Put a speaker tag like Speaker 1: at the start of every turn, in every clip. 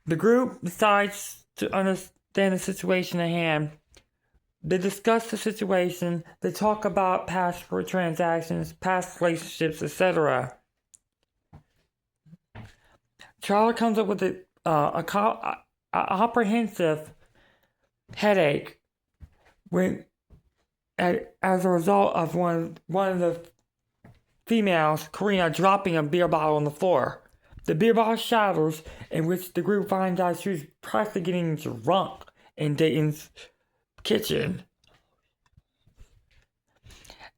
Speaker 1: The group decides to understand the situation at hand. They discuss the situation, they talk about past transactions, past relationships, etc. Charlie comes up with a apprehensive headache as a result of one of the females, Karina, dropping a beer bottle on the floor. The beer bottle shatters, in which the group finds out she was practically getting drunk in Dayton's kitchen.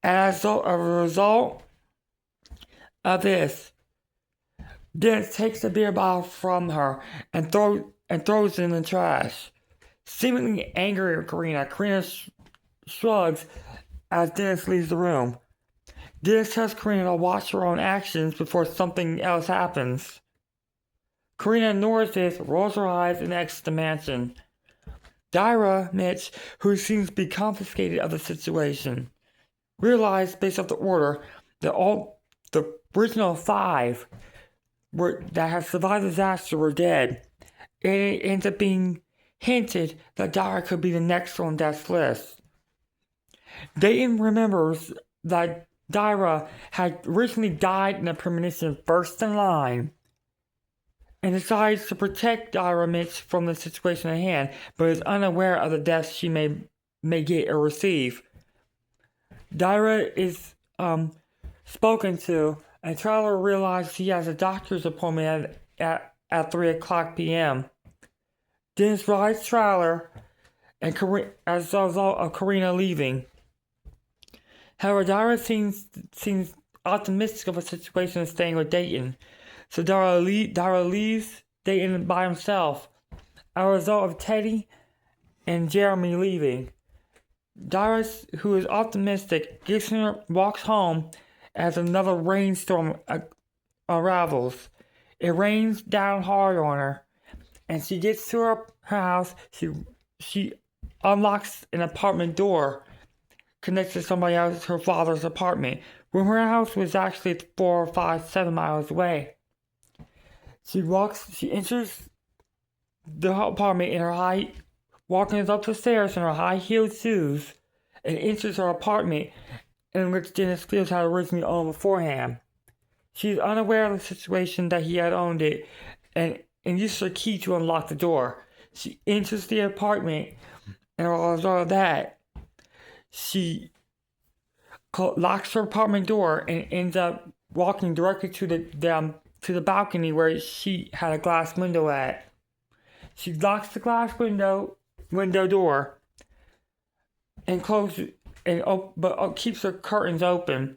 Speaker 1: As a result of this, Dennis takes the beer bottle from her and throws it in the trash. Seemingly angry at Karina shrugs as Dennis leaves the room. Dennis tells Karina to watch her own actions before something else happens. Karina ignores this, rolls her eyes, and exits the mansion. Daira, Mitch, who seems to be confiscated of the situation, realized, based off the order, that all the original 5 that had survived the disaster were dead. And it ends up being hinted that Daira could be the next on death's list. Dayton remembers that Daira had originally died in a premonition first in line, and decides to protect Daira Mitch from the situation at hand, but is unaware of the deaths she may get or receive. Daira is spoken to, and Traveler realizes he has a doctor's appointment at 3 o'clock p.m. Dennis rides Traveler, and as a result of Karina leaving. However, Daira seems optimistic of the situation and staying with Dayton, so Daira leaves Dayton by himself as a result of Teddy and Jeremy leaving. Daira, who is optimistic, walks home as another rainstorm unravels. It rains down hard on her, and she gets to her house. She unlocks an apartment door connected to somebody else, her father's apartment, when her house was actually 4, 5, 7 miles away. She enters the apartment in her walking up the stairs in her high-heeled shoes, and enters her apartment in which Dennis Fields had originally owned beforehand. She's unaware of the situation that he had owned it, and uses her key to unlock the door. She enters the apartment, and as a result of that, she locks her apartment door and ends up walking directly to the balcony where she had a glass window at. She locks the glass window door and closes but keeps her curtains open.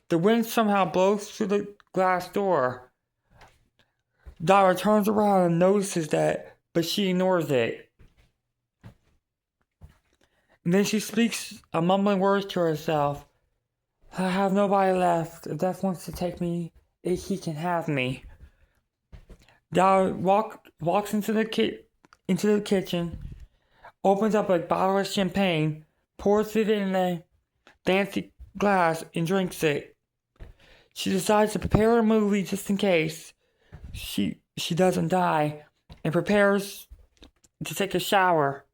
Speaker 1: The wind somehow blows through the glass door. Daira turns around and notices that, but she ignores it. And then she speaks a mumbling words to herself. I have nobody left. If Death wants to take me, he can have me. Daira walks into the kitchen, opens up a bottle of champagne, pours it in a fancy glass, and drinks it. She decides to prepare a movie just in case she doesn't die, and prepares to take a shower.